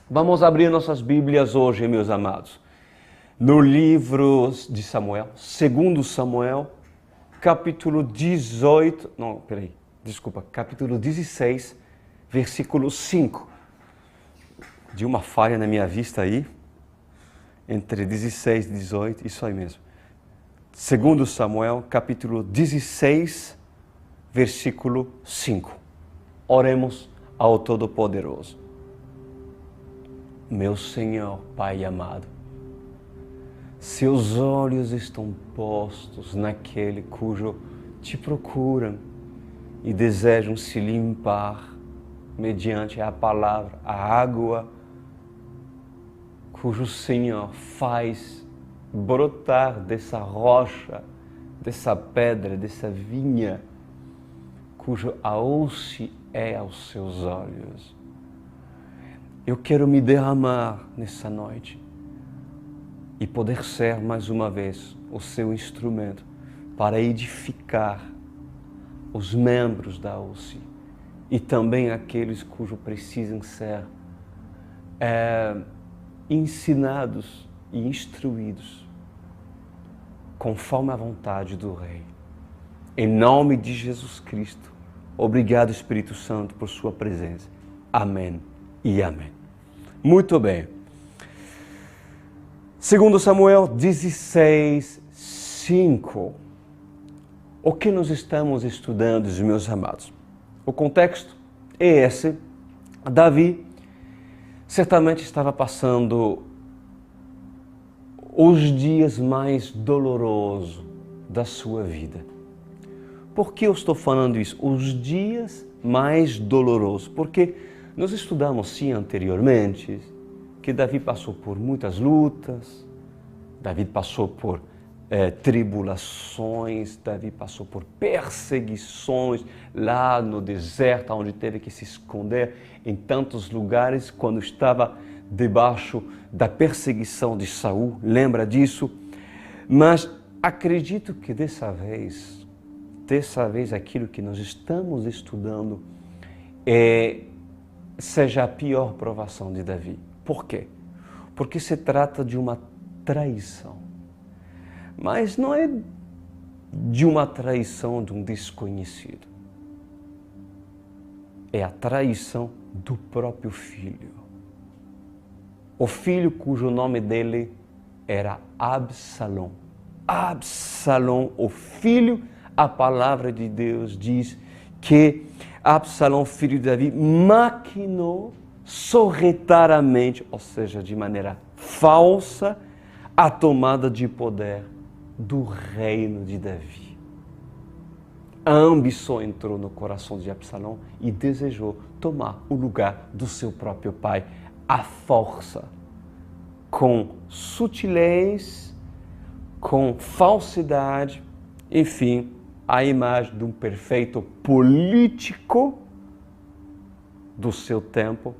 Vamos abrir nossas Bíblias hoje, meus amados, no livro de Samuel, 2 Samuel, capítulo 16, versículo 5. De uma falha na minha vista aí, entre 16 e 18, isso aí mesmo. 2 Samuel, capítulo 16, versículo 5. Oremos ao Todo-Poderoso. Meu Senhor, Pai amado, seus olhos estão postos naquele cujo te procuram e desejam se limpar mediante a palavra, a água, cujo Senhor faz brotar dessa rocha, dessa pedra, dessa vinha, cujo alce é aos seus olhos. Eu quero me derramar nessa noite e poder ser mais uma vez o seu instrumento para edificar os membros da alce e também aqueles cujos precisam ser ensinados e instruídos conforme a vontade do Rei. Em nome de Jesus Cristo, obrigado, Espírito Santo, por sua presença. Amém e amém. Muito bem. 2 Samuel 16, 5. O que nós estamos estudando, meus amados? O contexto é esse. Davi certamente estava passando os dias mais dolorosos da sua vida. Por que eu estou falando isso? Os dias mais dolorosos. Porque nós estudamos, sim, anteriormente, que Davi passou por muitas lutas, Davi passou por tribulações, Davi passou por perseguições lá no deserto, onde teve que se esconder em tantos lugares quando estava debaixo da perseguição de Saul. Lembra disso? Mas acredito que dessa vez aquilo que nós estamos estudando seja a pior provação de Davi. Por quê? Porque se trata de uma traição. Mas não é de uma traição de um desconhecido. É a traição do próprio filho. O filho cujo nome dele era Absalão. Absalão, o filho, a palavra de Deus diz que Absalão, filho de Davi, maquinou sorrateiramente, ou seja, de maneira falsa, a tomada de poder do reino de Davi. A ambição entrou no coração de Absalão e desejou tomar o lugar do seu próprio pai à força, com sutilez, com falsidade, enfim, a imagem de um perfeito político do seu tempo,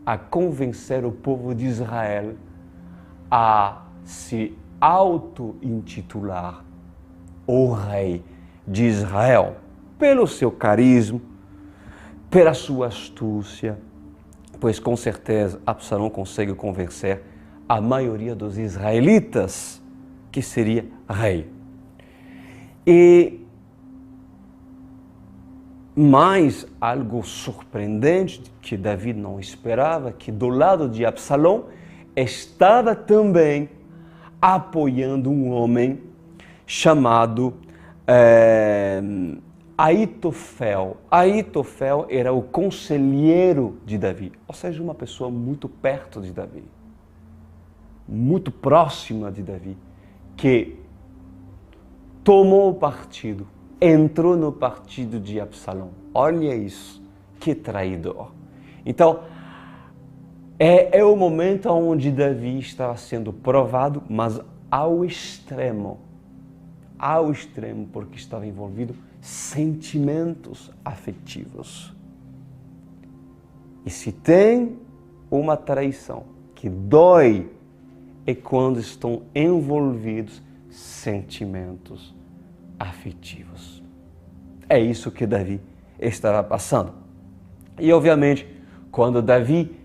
a convencer o povo de Israel a se auto-intitular o rei de Israel, pelo seu carisma, pela sua astúcia, pois com certeza Absalão consegue convencer a maioria dos israelitas que seria rei. E mais algo surpreendente que Davi não esperava, que do lado de Absalão estava também apoiando um homem chamado Aitofel. Aitofel era o conselheiro de Davi, ou seja, uma pessoa muito perto de Davi, muito próxima de Davi, que tomou partido, entrou no partido de Absalão. Olha isso, que traidor. Então, é o momento onde Davi estava sendo provado, mas ao extremo, porque estava envolvido sentimentos afetivos. E se tem uma traição que dói, é quando estão envolvidos sentimentos afetivos. É isso que Davi estava passando. E obviamente, quando Davi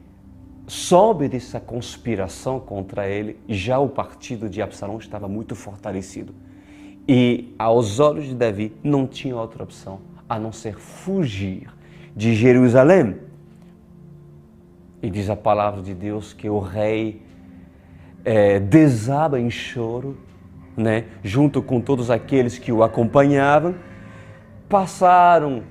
soube dessa conspiração contra ele, já o partido de Absalão estava muito fortalecido. E aos olhos de Davi não tinha outra opção a não ser fugir de Jerusalém. E diz a palavra de Deus que o rei desaba em choro, né? Junto com todos aqueles que o acompanhavam, passaram,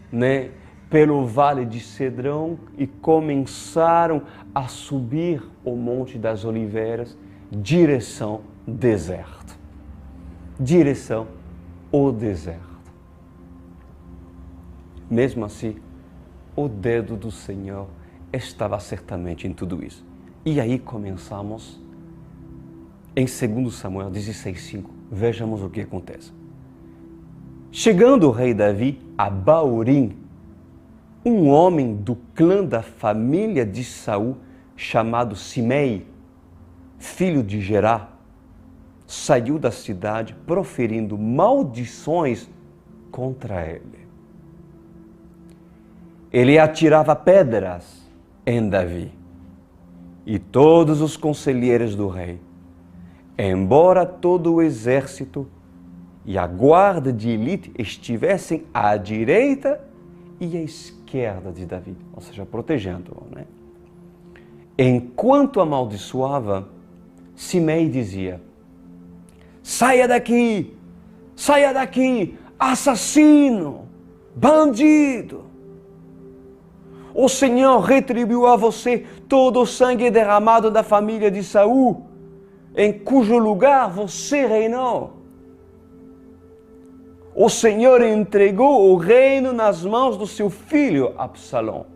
né, pelo vale de Cedrão e começaram a subir o Monte das Oliveiras, direção deserto. Direção o deserto. Mesmo assim, o dedo do Senhor estava certamente em tudo isso. E aí começamos em 2 Samuel 16:5. Vejamos o que acontece. Chegando o rei Davi a Baorim, um homem do clã da família de Saul, chamado Simei, filho de Gerá, saiu da cidade proferindo maldições contra ele. Ele atirava pedras em Davi e todos os conselheiros do rei, embora todo o exército e a guarda de elite estivessem à direita e à esquerda de Davi, ou seja, protegendo-o, né? Enquanto amaldiçoava, Simei dizia: saia daqui, assassino, bandido. O Senhor retribuiu a você todo o sangue derramado da família de Saul, em cujo lugar você reinou. O Senhor entregou o reino nas mãos do seu filho Absalão.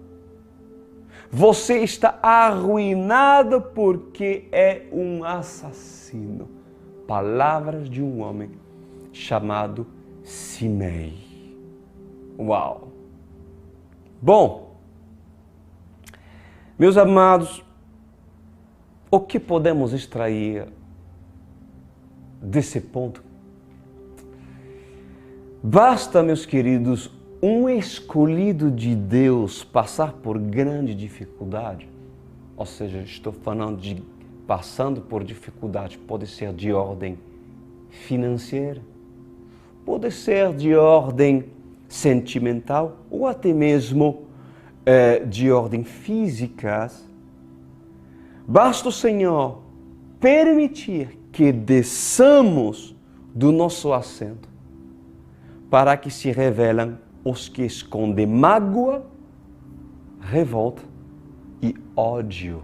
Você está arruinado porque é um assassino. Palavras de um homem chamado Simei. Uau! Bom, meus amados, o que podemos extrair desse ponto? Basta, meus queridos, um escolhido de Deus passar por grande dificuldade, ou seja, estou falando de passando por dificuldade, pode ser de ordem financeira, pode ser de ordem sentimental ou até mesmo de ordem física. Basta o Senhor permitir que desçamos do nosso assento para que se revelam os que escondem mágoa, revolta e ódio.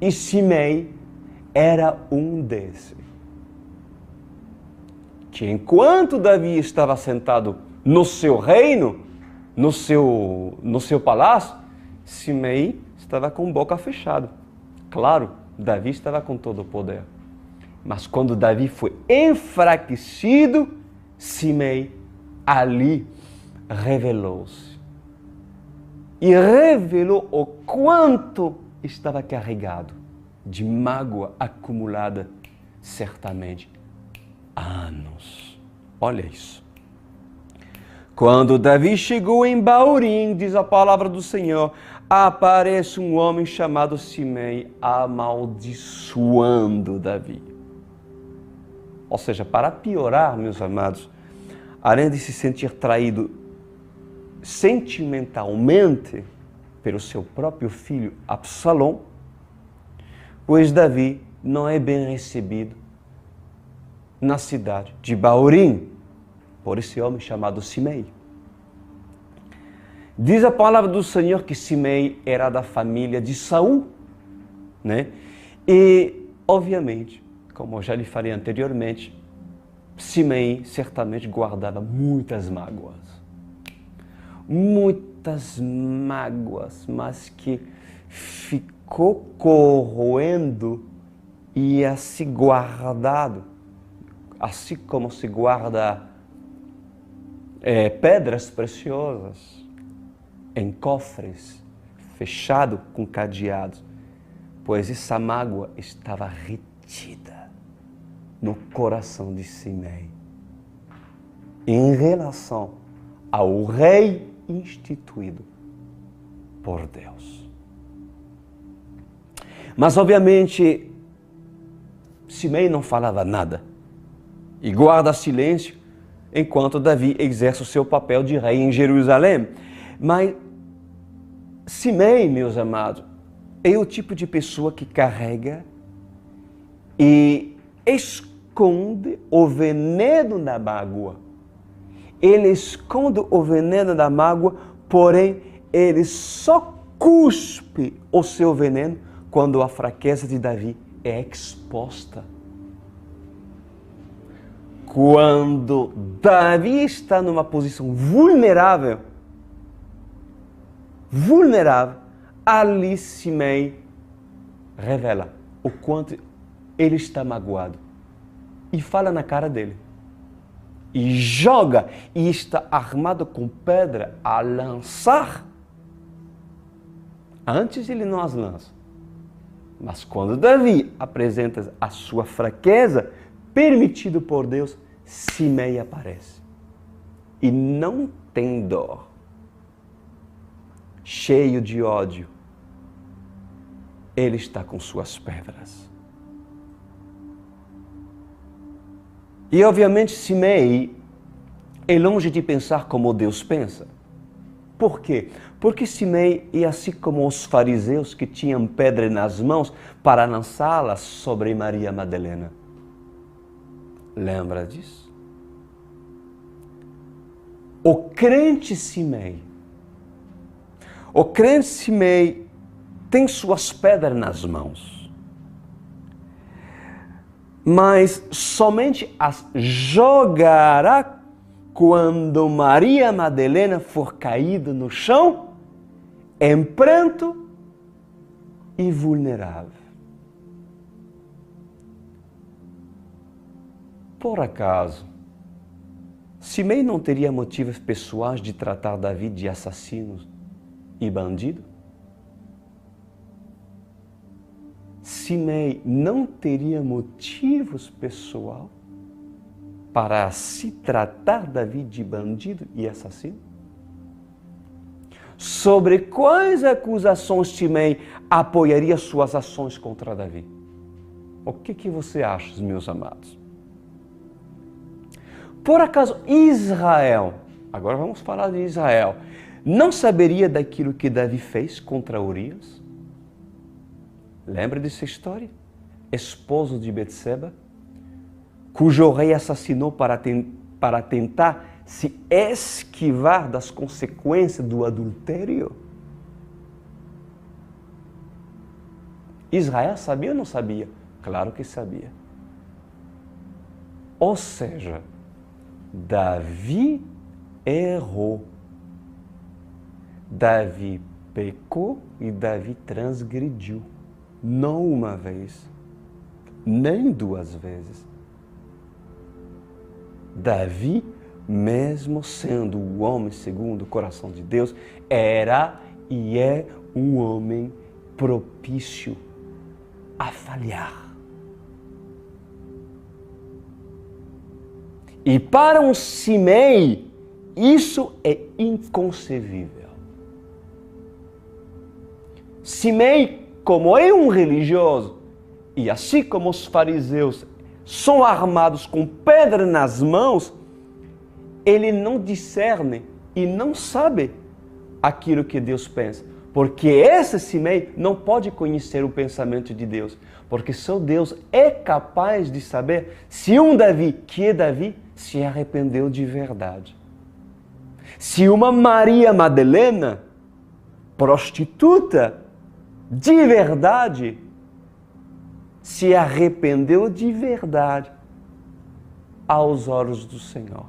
E Simei era um desses. Que enquanto Davi estava sentado no seu reino, no seu palácio, Simei estava com boca fechada. Claro, Davi estava com todo o poder. Mas quando Davi foi enfraquecido, Simei ali revelou-se. E revelou o quanto estava carregado de mágoa acumulada, certamente, há anos. Olha isso. Quando Davi chegou em Baorim, diz a palavra do Senhor, aparece um homem chamado Simei amaldiçoando Davi. Ou seja, para piorar, meus amados, além de se sentir traído sentimentalmente pelo seu próprio filho Absalão, pois Davi não é bem recebido na cidade de Baorim por esse homem chamado Simei. Diz a palavra do Senhor que Simei era da família de Saul, né? E, obviamente, como eu já lhe falei anteriormente, Simei certamente guardava muitas mágoas. Muitas mágoas, mas que ficou corroendo e assim guardado, assim como se guarda pedras preciosas em cofres, fechado com cadeados, pois essa mágoa estava retida no coração de Simei em relação ao rei instituído por Deus. Mas, obviamente, Simei não falava nada e guarda silêncio enquanto Davi exerce o seu papel de rei em Jerusalém. Mas Simei, meus amados, é o tipo de pessoa que carrega e esconde o veneno da mágoa. Ele esconde o veneno da mágoa, porém, ele só cuspe o seu veneno quando a fraqueza de Davi é exposta. Quando Davi está numa posição vulnerável, ali Simei revela o quanto ele está magoado e fala na cara dele. E joga, e está armado com pedra a lançar. Antes ele não as lança. Mas quando Davi apresenta a sua fraqueza, permitido por Deus, Simei aparece. E não tem dor. Cheio de ódio, ele está com suas pedras. E obviamente Simei é longe de pensar como Deus pensa. Por quê? Porque Simei é assim como os fariseus que tinham pedra nas mãos para lançá-la sobre Maria Madalena. Lembra disso? O crente Simei tem suas pedras nas mãos, mas somente as jogará quando Maria Madalena for caída no chão, em pranto e vulnerável. Por acaso, Simei não teria motivos pessoais de tratar Davi de assassino e bandido? Simei não teria motivos pessoais para se tratar Davi de bandido e assassino? Sobre quais acusações Simei apoiaria suas ações contra Davi? O que você acha, meus amados? Por acaso Israel, agora vamos falar de Israel, não saberia daquilo que Davi fez contra Urias? Lembra dessa história? Esposo de Betseba, cujo rei assassinou para tentar se esquivar das consequências do adultério? Israel sabia ou não sabia? Claro que sabia. Ou seja, Davi errou. Davi pecou e Davi transgrediu. Não uma vez, nem duas vezes. Davi, mesmo sendo o homem segundo o coração de Deus, era e é um homem propício a falhar. E para um Simei, isso é inconcebível. Simei, como é um religioso, e assim como os fariseus são armados com pedra nas mãos, ele não discerne e não sabe aquilo que Deus pensa. Porque esse Simei não pode conhecer o pensamento de Deus. Porque só Deus é capaz de saber se um Davi, que é Davi, se arrependeu de verdade. Se uma Maria Madalena, prostituta, de verdade, se arrependeu de verdade aos olhos do Senhor.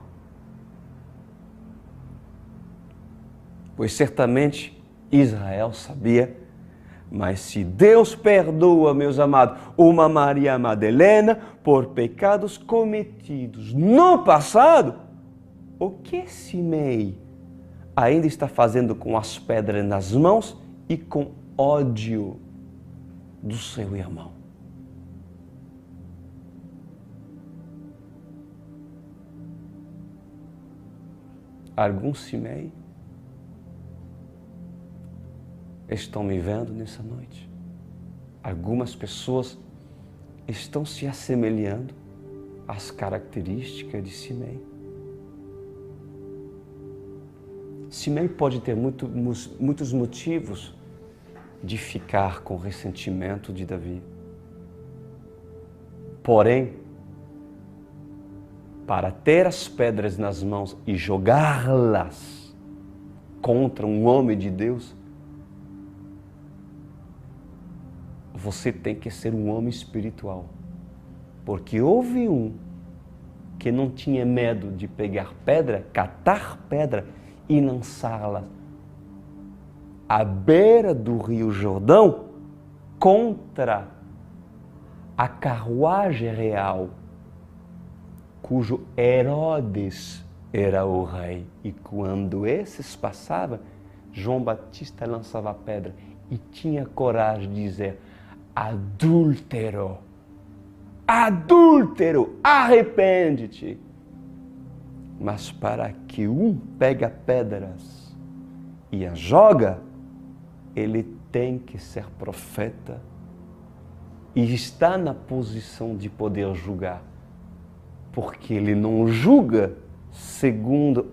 Pois certamente Israel sabia, mas se Deus perdoa, meus amados, uma Maria Madalena por pecados cometidos no passado, o que Simei ainda está fazendo com as pedras nas mãos e com ódio do seu irmão? Algum Simei estão me vendo nessa noite? algumas pessoas estão se assemelhando às características de Simei. Simei pode ter muitos motivos de ficar com ressentimento de Davi. Porém, para ter as pedras nas mãos e jogá-las contra um homem de Deus, você tem que ser um homem espiritual. Porque houve um que não tinha medo de pegar pedra, catar pedra e lançá-la à beira do Rio Jordão contra a carruagem real, cujo Herodes era o rei. E quando esses passavam, João Batista lançava a pedra e tinha coragem de dizer: adúltero, adúltero, arrepende-te. Mas para que um pega pedras e as joga, ele tem que ser profeta e está na posição de poder julgar, porque ele não julga segundo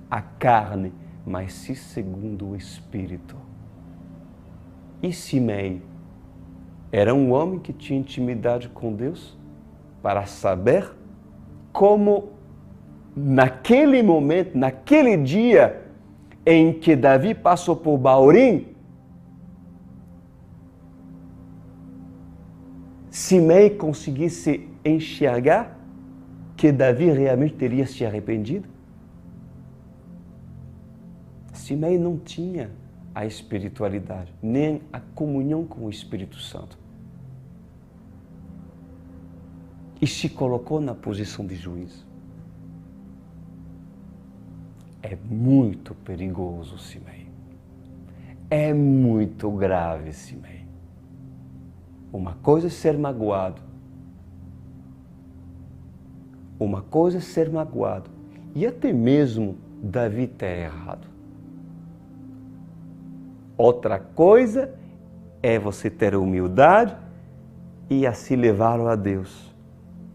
a carne, mas sim segundo o Espírito. E Simei era um homem que tinha intimidade com Deus para saber como, naquele momento, naquele dia em que Davi passou por Baorim, Simei conseguisse enxergar que Davi realmente teria se arrependido. Simei não tinha a espiritualidade, nem a comunhão com o Espírito Santo. E se colocou na posição de juiz. É muito perigoso, Simei. É muito grave, Simei. Uma coisa é ser magoado. Uma coisa é ser magoado. E até mesmo Davi ter errado. Outra coisa é você ter humildade e assim levá-lo a Deus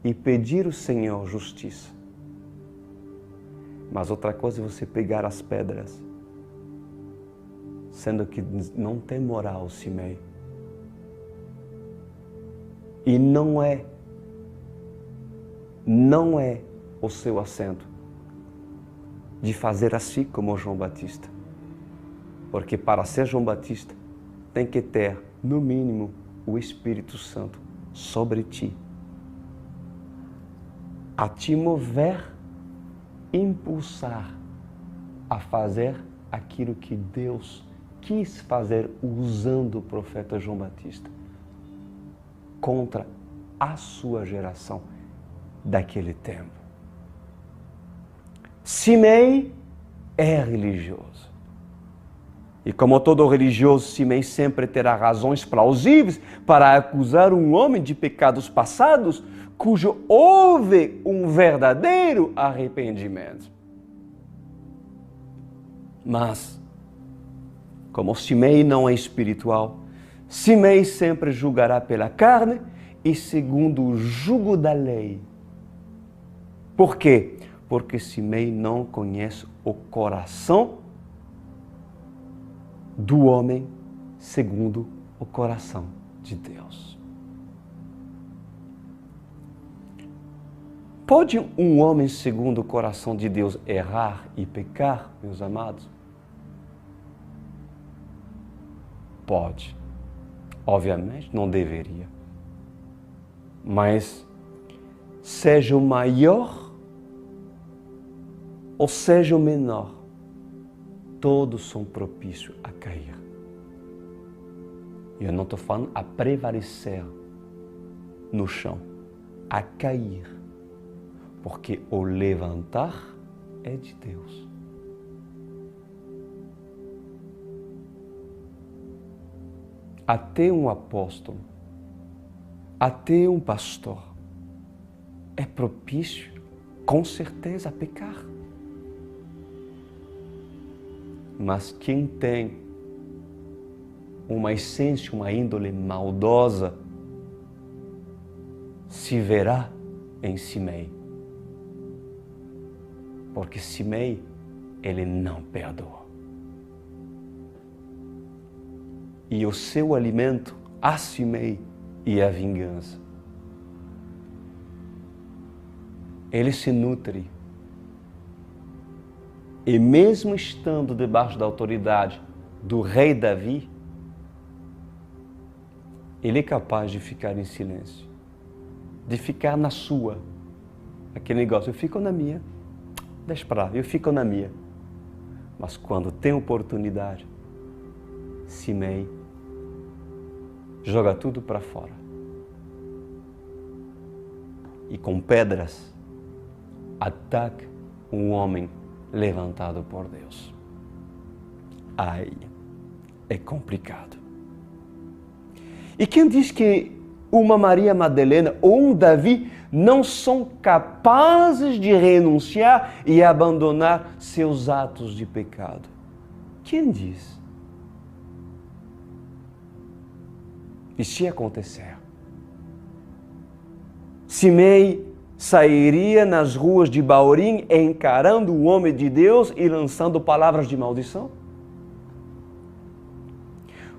e pedir ao Senhor justiça. Mas outra coisa é você pegar as pedras, sendo que não tem moral, Simei. E não é o seu assento de fazer assim como João Batista. Porque para ser João Batista, tem que ter, no mínimo, o Espírito Santo sobre ti. A te mover, impulsar a fazer aquilo que Deus quis fazer usando o profeta João Batista contra a sua geração daquele tempo. Simei é religioso. E como todo religioso, Simei sempre terá razões plausíveis para acusar um homem de pecados passados cujo houve um verdadeiro arrependimento. Mas, como Simei não é espiritual, Simei sempre julgará pela carne e segundo o jugo da lei. Por quê? Porque Simei não conhece o coração do homem segundo o coração de Deus. Pode um homem segundo o coração de Deus errar e pecar, meus amados? Pode. Obviamente, não deveria. Mas, seja o maior ou seja o menor, todos são propícios a cair. E eu não estou falando a prevalecer no chão, a cair. Porque o levantar é de Deus. Até um apóstolo, até um pastor, é propício, com certeza, a pecar. Mas quem tem uma essência, uma índole maldosa, se verá em Simei. Porque Simei, ele não perdoa. E o seu alimento, a Simei, e a vingança. Ele se nutre. E mesmo estando debaixo da autoridade do rei Davi, ele é capaz de ficar em silêncio, de ficar na sua. Aquele negócio, eu fico na minha, deixa pra lá, eu fico na minha. Mas quando tem oportunidade, Simei joga tudo para fora. E com pedras ataca um homem levantado por Deus. Ai, é complicado. E quem diz que uma Maria Madalena ou um Davi não são capazes de renunciar e abandonar seus atos de pecado? Quem diz? E se acontecer? Simei sairia nas ruas de Baurim encarando o homem de Deus e lançando palavras de maldição?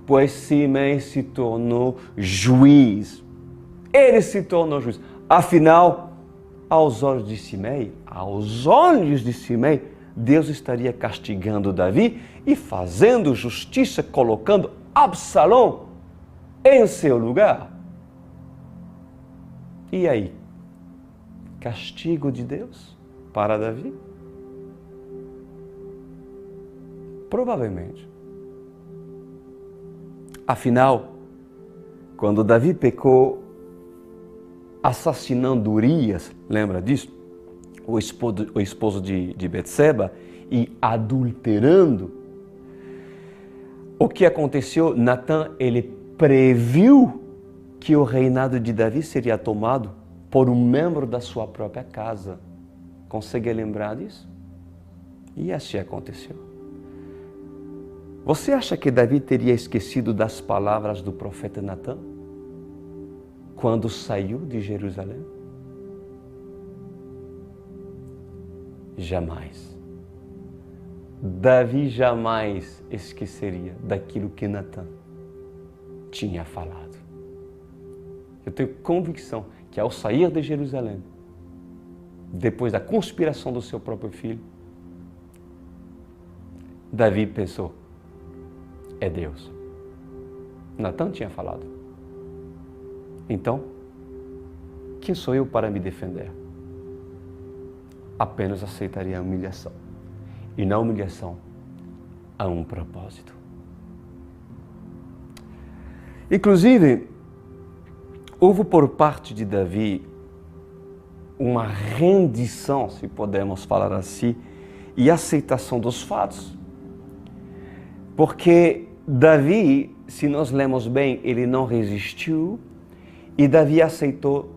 Pois Simei se tornou juiz. Ele se tornou juiz. Afinal, aos olhos de Simei, Deus estaria castigando Davi e fazendo justiça, colocando Absalão em seu lugar. E aí? Castigo de Deus para Davi? Provavelmente. Afinal, quando Davi pecou assassinando Urias, lembra disso? O esposo de Betseba, e adulterando, o que aconteceu? Natã, ele previu que o reinado de Davi seria tomado por um membro da sua própria casa. Consegue lembrar disso? E assim aconteceu. Você acha que Davi teria esquecido das palavras do profeta Natã quando saiu de Jerusalém? Jamais. Davi jamais esqueceria daquilo que Natã tinha falado. Eu tenho convicção que ao sair de Jerusalém, depois da conspiração do seu próprio filho, Davi pensou, é Deus. Natã tinha falado. Então, quem sou eu para me defender? Apenas aceitaria a humilhação. E na humilhação, há um propósito. Inclusive, houve por parte de Davi uma rendição, se podemos falar assim, e aceitação dos fatos. Porque Davi, se nós lemos bem, ele não resistiu e Davi aceitou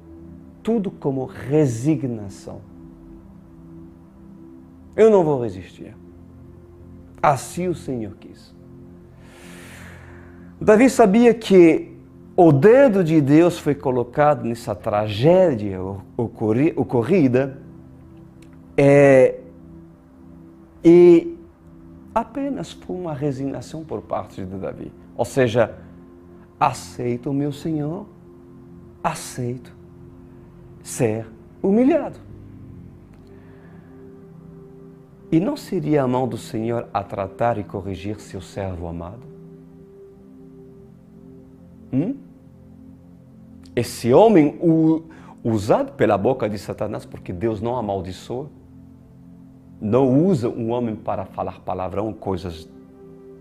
tudo como resignação. Eu não vou resistir. Assim o Senhor quis. Davi sabia que o dedo de Deus foi colocado nessa tragédia ocorrida e apenas foi uma resignação por parte de Davi. Ou seja, aceito o meu Senhor, aceito ser humilhado. E não seria a mão do Senhor a tratar e corrigir seu servo amado? Esse homem usado pela boca de Satanás, porque Deus não amaldiçoa, não usa um homem para falar palavrão, coisas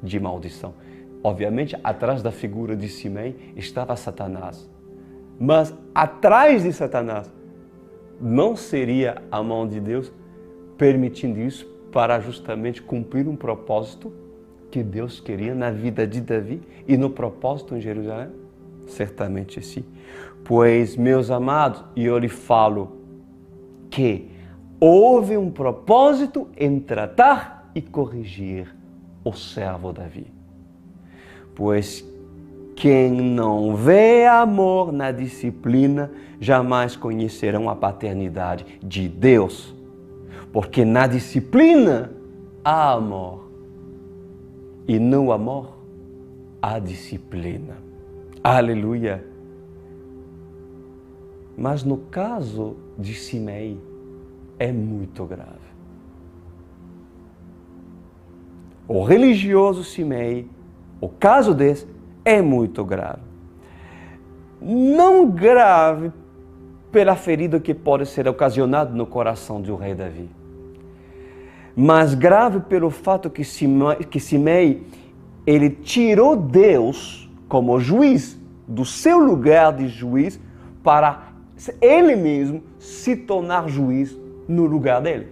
de maldição. Obviamente, atrás da figura de Simei estava Satanás. Mas atrás de Satanás não seria a mão de Deus permitindo isso para justamente cumprir um propósito que Deus queria na vida de Davi e no propósito em Jerusalém? Certamente sim. Pois, meus amados, e eu lhe falo que houve um propósito em tratar e corrigir o servo Davi. Pois quem não vê amor na disciplina, jamais conhecerão a paternidade de Deus. Porque na disciplina há amor. E no amor há disciplina. Aleluia! Mas no caso de Simei, é muito grave. O religioso Simei, o caso desse, é muito grave. Não grave pela ferida que pode ser ocasionada no coração do rei Davi, mas grave pelo fato que Simei, ele tirou Deus como juiz do seu lugar de juiz para ele mesmo se tornar juiz no lugar dele.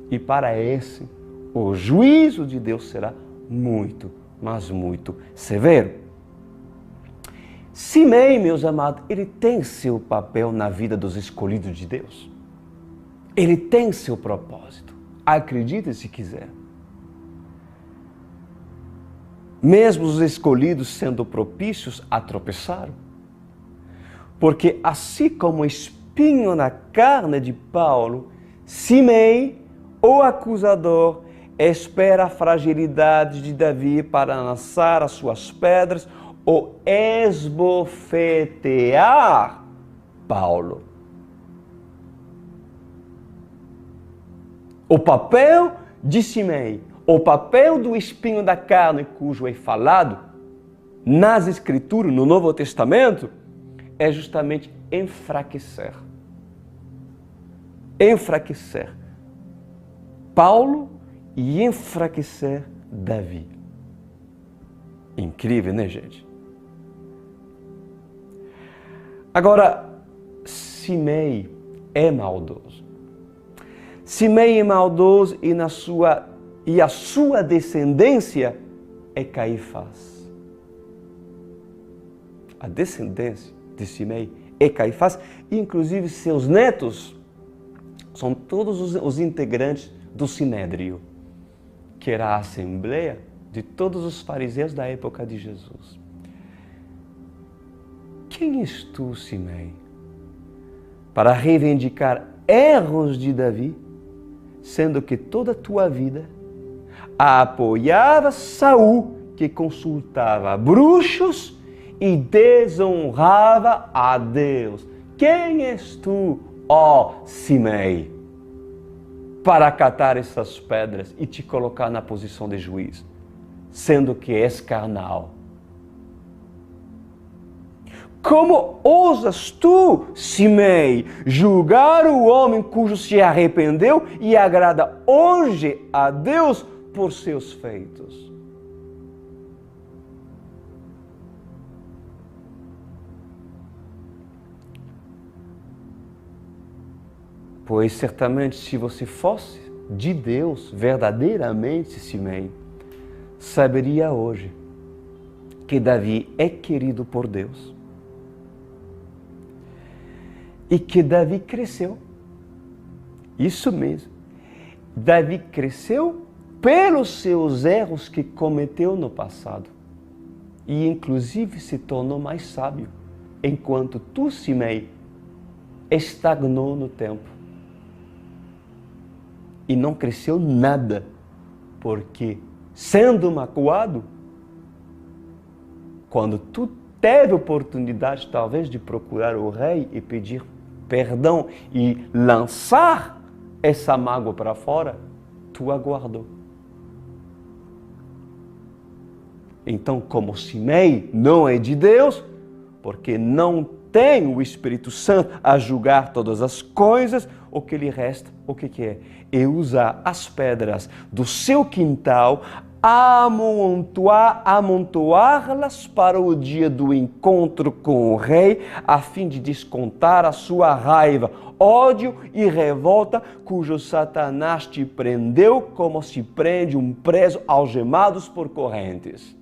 E para esse, o juízo de Deus será muito, mas muito severo. Simei, meus amados, ele tem seu papel na vida dos escolhidos de Deus. Ele tem seu propósito. Acredite se quiser. Mesmo os escolhidos sendo propícios a tropeçar. Porque assim como o espinho na carne de Paulo, Simei, o acusador, espera a fragilidade de Davi para lançar as suas pedras ou esbofetear Paulo. O papel de Simei, o papel do espinho da carne, cujo é falado nas Escrituras, no Novo Testamento, é justamente enfraquecer. Enfraquecer Paulo e enfraquecer Davi. Incrível, né, gente? Agora, Simei é maldoso. Simei é maldoso e a sua descendência é Caifás. A descendência de Simei é Caifás, e inclusive seus netos são todos os integrantes do Sinédrio, que era a assembleia de todos os fariseus da época de Jesus. Quem és tu, Simei, para reivindicar erros de Davi, sendo que toda a tua vida apoiava Saul, que consultava bruxos e desonrava a Deus? Quem és tu, ó Simei, para acatar essas pedras e te colocar na posição de juiz, sendo que és carnal? Como ousas tu, Simei, julgar o homem cujo se arrependeu e agrada hoje a Deus por seus feitos? Pois certamente se você fosse de Deus, verdadeiramente, Simei, saberia hoje que Davi é querido por Deus. E que Davi cresceu. Isso mesmo. Davi cresceu pelos seus erros que cometeu no passado. E inclusive se tornou mais sábio. Enquanto tu, Simei, estagnou no tempo. E não cresceu nada. Porque, sendo magoado, quando tu teve oportunidade talvez de procurar o rei e pedir perdão e lançar essa mágoa para fora, tu aguardou. Então, como Simei não é de Deus, porque não tem o Espírito Santo a julgar todas as coisas, o que lhe resta, o que é? É usar as pedras do seu quintal, amontoá-las para o dia do encontro com o rei, a fim de descontar a sua raiva, ódio e revolta, cujo Satanás te prendeu como se prende um preso algemados por correntes.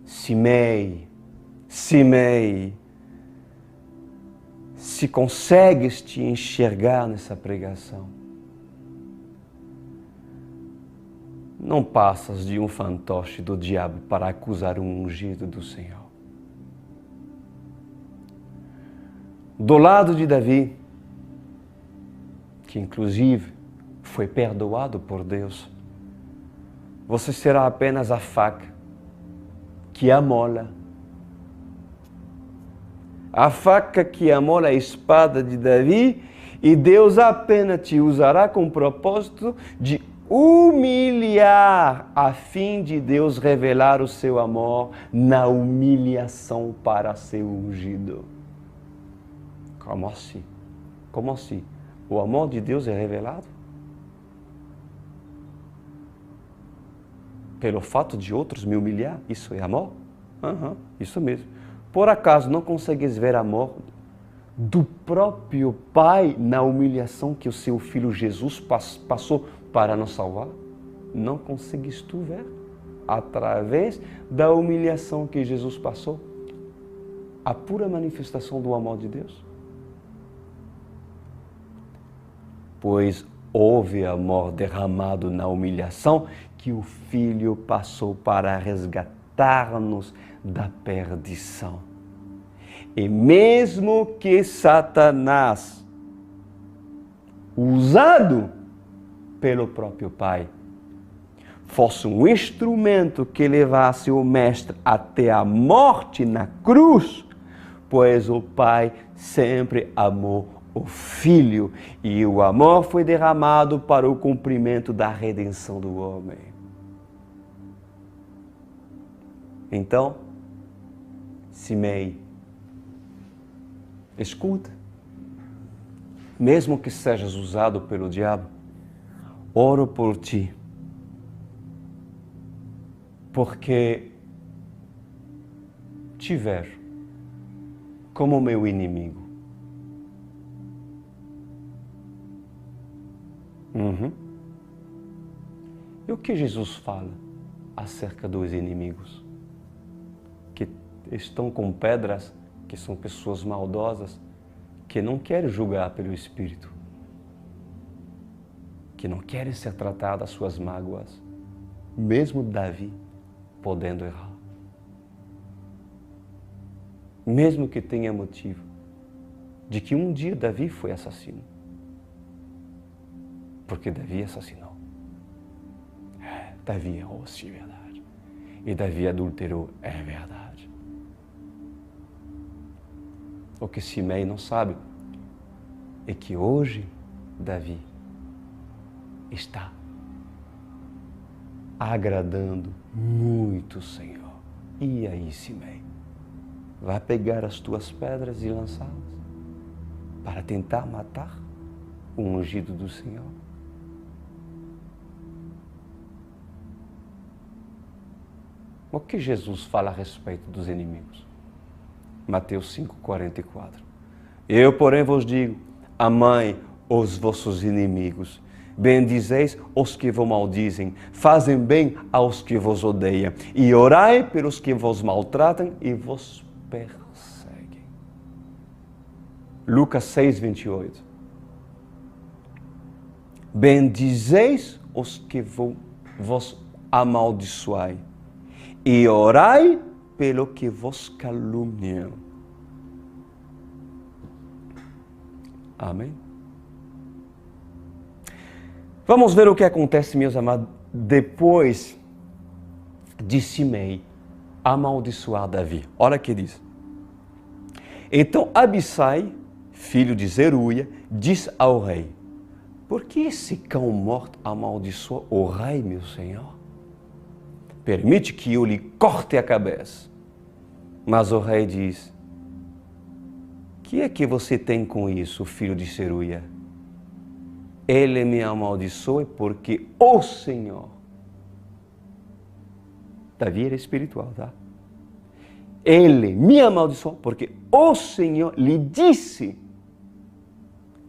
Simei, se consegues te enxergar nessa pregação, não passas de um fantoche do diabo para acusar um ungido do Senhor. Do lado de Davi, que inclusive foi perdoado por Deus, você será apenas a faca que amola. A faca que amola a espada de Davi, e Deus apenas te usará com o propósito de humilhar, a fim de Deus revelar o seu amor na humilhação para ser ungido. Como assim? Como assim? O amor de Deus é revelado pelo fato de outros me humilhar? Isso é amor? Isso mesmo. Por acaso não consegues ver amor do próprio Pai na humilhação que o seu Filho Jesus passou para nos salvar? Não consegues tu ver? Através da humilhação que Jesus passou, a pura manifestação do amor de Deus? Pois houve amor derramado na humilhação que o Filho passou para resgatar-nos da perdição. E mesmo que Satanás, usado pelo próprio Pai, fosse um instrumento que levasse o Mestre até a morte na cruz, pois o Pai sempre amou o Filho, e o amor foi derramado para o cumprimento da redenção do homem. Então, Simei, escuta, mesmo que sejas usado pelo diabo, oro por ti, porque te vejo como meu inimigo. E o que Jesus fala acerca dos inimigos? Que estão com pedras, que são pessoas maldosas, que não querem julgar pelo Espírito, que não querem ser tratadas as suas mágoas, mesmo Davi podendo errar. Mesmo que tenha motivo de que um dia Davi foi assassino. Porque Davi assassinou. Davi errou, sim, é verdade. E Davi adulterou, é verdade. O que Simei não sabe é que hoje Davi está agradando muito o Senhor. E aí, Simei, vai pegar as tuas pedras e lançá-las para tentar matar o ungido do Senhor? O que Jesus fala a respeito dos inimigos? Mateus 5,44. Eu, porém, vos digo, amai os vossos inimigos, bendizeis os que vos maldizem, fazem bem aos que vos odeiam, e orai pelos que vos maltratam e vos perseguem. Lucas 6,28. Bendizeis os que vos amaldiçoai, e orai pelo que vos caluniam. Amém? Vamos ver o que acontece, meus amados, depois de Simei amaldiçoar Davi. Olha o que diz. Então Abissai, filho de Zeruia, diz ao rei: por que esse cão morto amaldiçoa o rei, meu senhor? Permite que eu lhe corte a cabeça. Mas o rei diz: que é que você tem com isso, filho de Zeruia? Ele me amaldiçoa porque o Senhor... Davi era espiritual, tá? Ele me amaldiçoou porque o Senhor lhe disse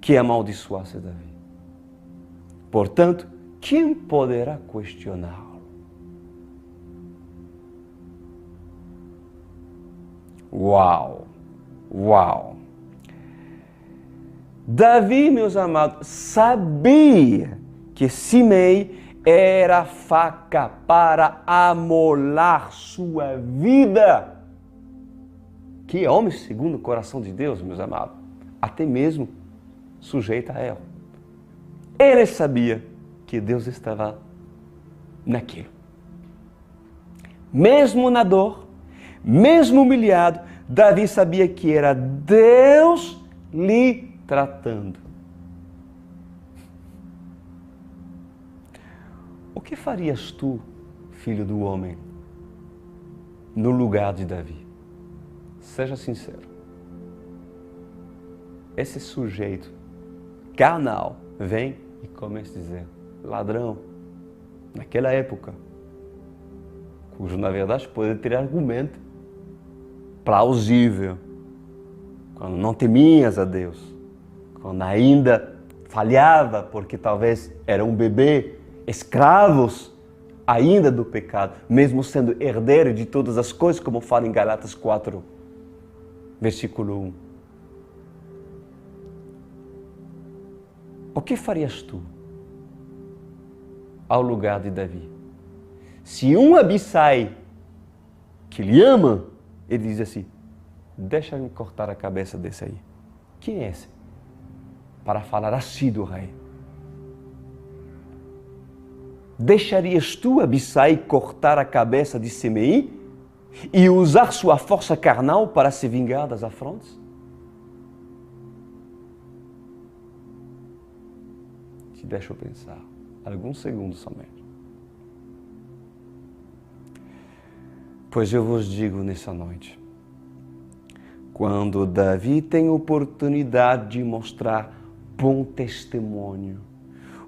que amaldiçoasse Davi. Portanto, quem poderá questioná-lo? Uau! Uau! Davi, meus amados, sabia que Simei era faca para amolar sua vida. Que homem segundo o coração de Deus, meus amados, até mesmo sujeito a erro. Ele sabia que Deus estava naquilo. Mesmo na dor, mesmo humilhado, Davi sabia que era Deus lhe tratando. O que farias tu, filho do homem, no lugar de Davi? Seja sincero. Esse sujeito carnal vem e começa a dizer, ladrão, naquela época, cujo na verdade pode ter argumento plausível, quando não temias a Deus, quando ainda falhava porque talvez era um bebê, escravos ainda do pecado, mesmo sendo herdeiro de todas as coisas, como fala em Galatas 4, versículo 1. O que farias tu ao lugar de Davi? Se um Abissai que lhe ama, ele diz assim, deixa-me cortar a cabeça desse aí. Quem é esse? Para falar assim do rei. Deixarias tu, Abissai, cortar a cabeça de Semei e usar sua força carnal para se vingar das afrontas? Te deixo pensar, alguns segundos somente. Pois eu vos digo nessa noite, quando Davi tem oportunidade de mostrar bom testemunho,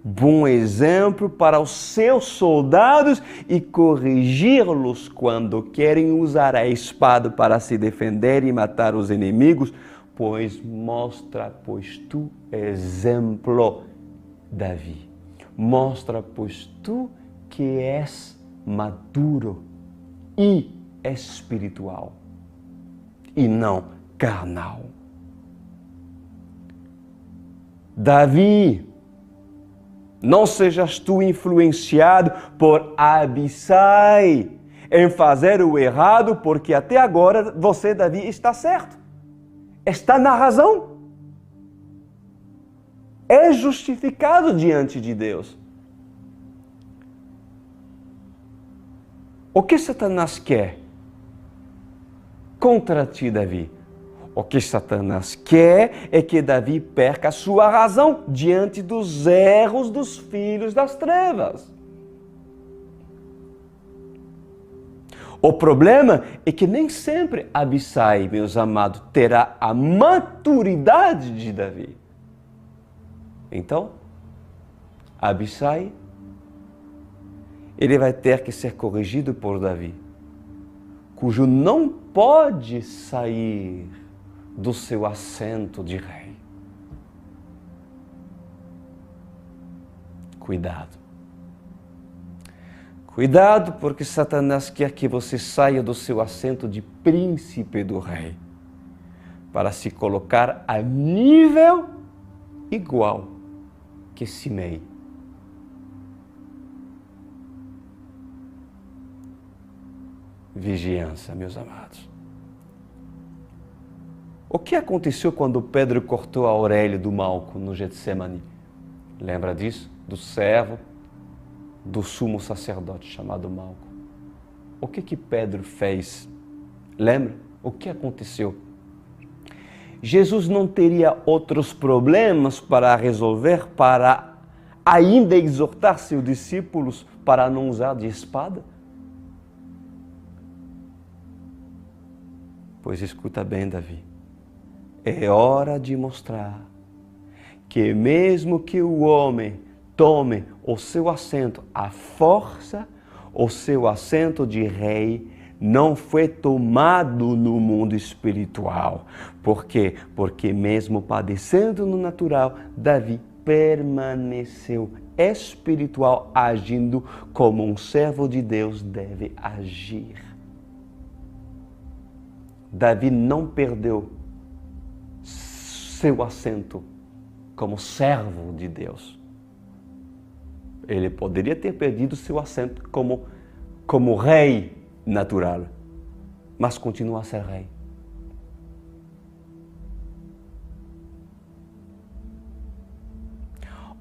bom exemplo para os seus soldados e corrigi-los quando querem usar a espada para se defender e matar os inimigos, pois mostra, pois tu exemplo, Davi. Mostra, pois tu que és maduro e espiritual e não carnal. Davi, não sejas tu influenciado por Abissai em fazer o errado, porque até agora você, Davi, está certo. Está na razão. É justificado diante de Deus. O que Satanás quer contra ti, Davi? O que Satanás quer é que Davi perca a sua razão diante dos erros dos filhos das trevas. O problema é que nem sempre Abissai, meus amados, terá a maturidade de Davi. Então, Abissai, ele vai ter que ser corrigido por Davi, cujo não pode sair do seu assento de rei. Cuidado. Cuidado, porque Satanás quer que você saia do seu assento de príncipe do rei, para se colocar a nível igual que Simei. Vigiança, meus amados. O que aconteceu quando Pedro cortou a orelha do Malco no Getsemane? Lembra disso? Do servo do sumo sacerdote chamado Malco. O que Pedro fez? Lembra? O que aconteceu? Jesus não teria outros problemas para resolver, para ainda exortar seus discípulos para não usar de espada? Pois escuta bem, Davi. É hora de mostrar que mesmo que o homem tome o seu assento, a força, o seu assento de rei, não foi tomado no mundo espiritual. Por quê? Porque mesmo padecendo no natural, Davi permaneceu espiritual, agindo como um servo de Deus deve agir. Davi não perdeu seu assento como servo de Deus. Ele poderia ter perdido seu assento como rei natural, mas continua a ser rei.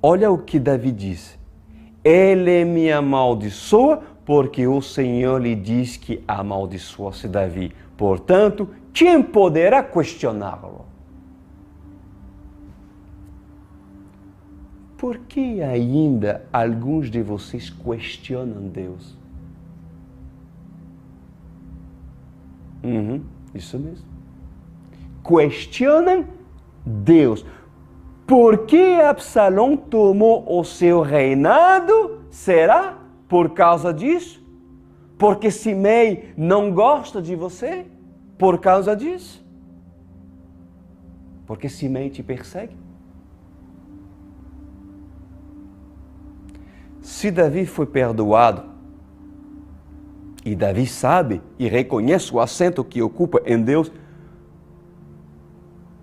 Olha o que Davi diz. Ele me amaldiçoa porque o Senhor lhe diz que amaldiçoa-se Davi. Portanto, quem poderá questioná-lo? Por que ainda alguns de vocês questionam Deus? Isso mesmo. Questionam Deus. Por que Absalão tomou o seu reinado? Será por causa disso? Porque Simei não gosta de você? Por causa disso? Porque Simei te persegue? Se Davi foi perdoado, e Davi sabe e reconhece o assento que ocupa em Deus,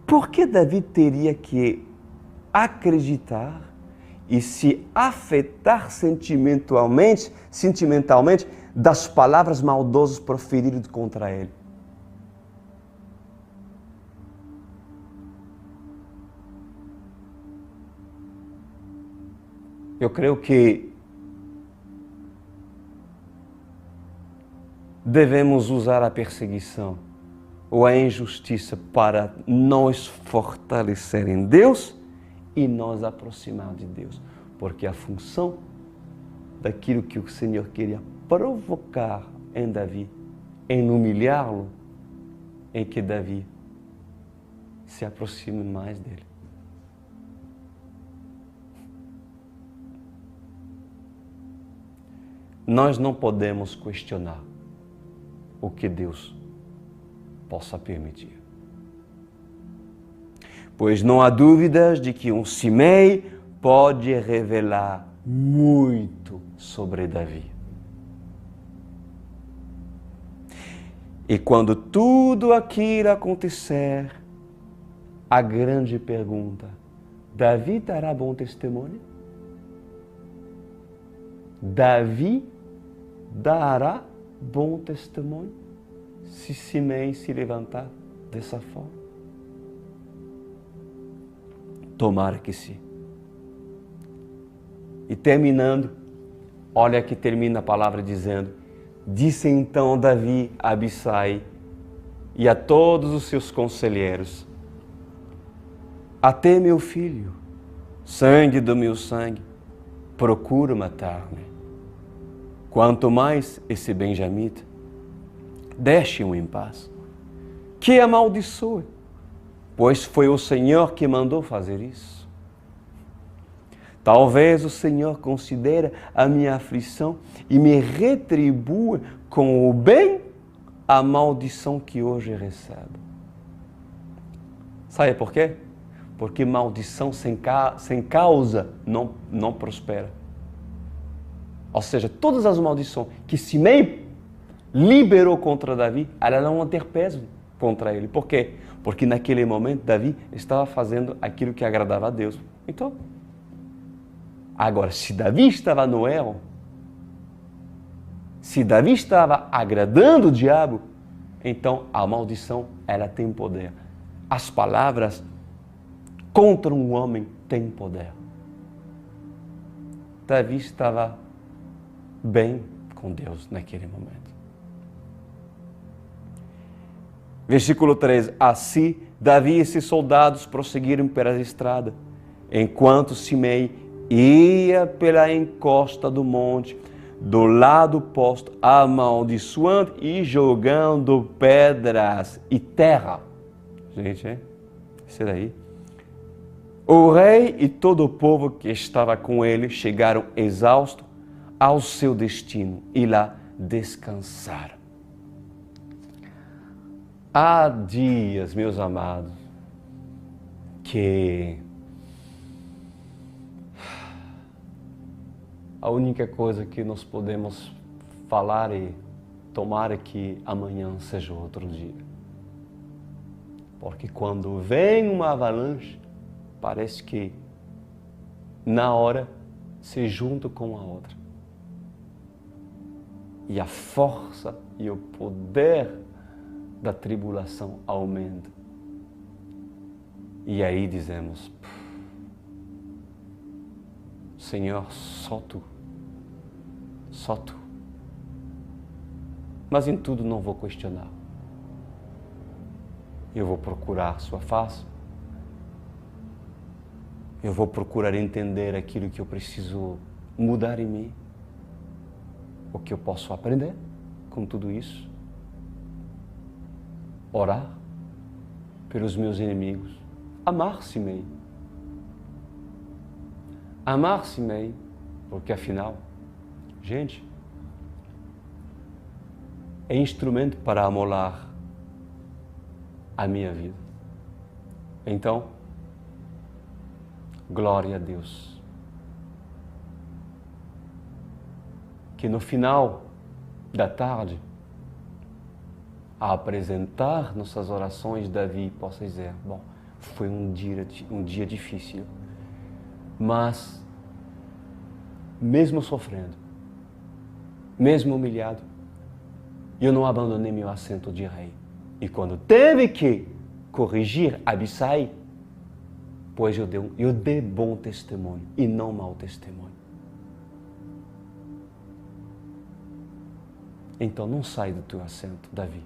por que Davi teria que acreditar e se afetar sentimentalmente das palavras maldosas proferidas contra ele? Eu creio que devemos usar a perseguição ou a injustiça para nos fortalecer em Deus e nos aproximar de Deus. Porque a função daquilo que o Senhor queria provocar em Davi, em humilhá-lo, em que Davi se aproxime mais dele. Nós não podemos questionar o que Deus possa permitir. Pois não há dúvidas de que um Simei pode revelar muito sobre Davi. E quando tudo aquilo acontecer, a grande pergunta: Davi dará bom testemunho? Davi dará bom testemunho se Simei se levantar dessa forma? Tomara que sim. E terminando, olha que termina a palavra dizendo: disse então Davi a Abissai e a todos os seus conselheiros: até meu filho, sangue do meu sangue, procura matar-me. Quanto mais esse benjamita, deixe-o em paz, que amaldiçoe, pois foi o Senhor que mandou fazer isso. Talvez o Senhor considere a minha aflição e me retribua com o bem a maldição que hoje recebo. Sabe por quê? Porque maldição sem causa não prospera. Ou seja, todas as maldições que Simei liberou contra Davi, elas não vão ter peso contra ele. Por quê? Porque naquele momento Davi estava fazendo aquilo que agradava a Deus. Então, agora, se Davi estava no erro, se Davi estava agradando o diabo, então a maldição, ela tem poder. As palavras contra um homem têm poder. Davi estava bem com Deus naquele momento. Versículo 13. Assim, Davi e esses soldados prosseguiram pela estrada, enquanto Simei ia pela encosta do monte, do lado oposto, amaldiçoando e jogando pedras e terra. Gente, isso daí. O rei e todo o povo que estava com ele chegaram exaustos ao seu destino e lá descansaram. Há dias, meus amados, que a única coisa que nós podemos falar é tomara que amanhã seja outro dia. Porque quando vem uma avalanche, parece que na hora se juntam com a outra. E a força e o poder da tribulação aumenta. E aí dizemos, Senhor, só Tu. Só Tu. Mas em tudo não vou questionar. Eu vou procurar Sua face. Eu vou procurar entender aquilo que eu preciso mudar em mim. O que eu posso aprender com tudo isso. Orar pelos meus inimigos. Amar-se-me. Amar-se-me, porque afinal, gente, é instrumento para amolar a minha vida. Então, glória a Deus. Que no final da tarde, a apresentar nossas orações, Davi possa dizer, bom, foi um dia difícil, mas mesmo sofrendo, mesmo humilhado, eu não abandonei meu assento de rei. E quando teve que corrigir Abissai, pois eu dei bom testemunho e não mau testemunho. Então não sai do teu assento, Davi.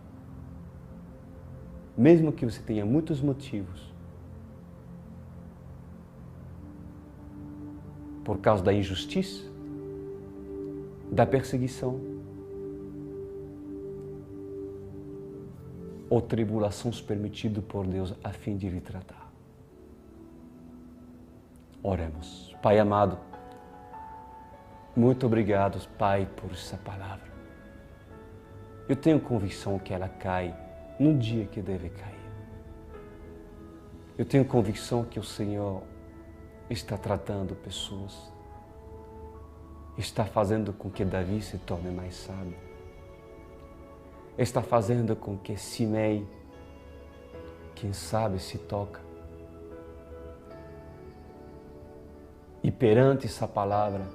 Mesmo que você tenha muitos motivos, por causa da injustiça, da perseguição, ou tribulações permitidas por Deus a fim de lhe tratar. Oremos. Pai amado, muito obrigado, Pai, por essa palavra. Eu tenho convicção que ela cai no dia que deve cair. Eu tenho convicção que o Senhor está tratando pessoas, está fazendo com que Davi se torne mais sábio, está fazendo com que Simei, quem sabe, se toca. E perante essa palavra,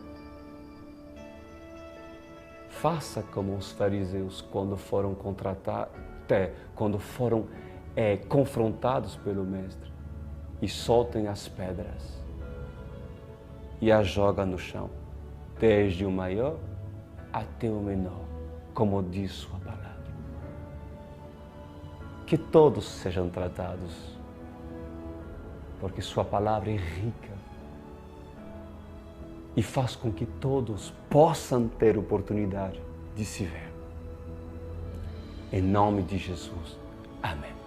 faça como os fariseus quando foram confrontados pelo Mestre, e soltem as pedras e as jogam no chão, desde o maior até o menor, como diz Sua palavra. Que todos sejam tratados, porque Sua palavra é rica e faz com que todos possam ter oportunidade de se ver. Em nome de Jesus. Amém.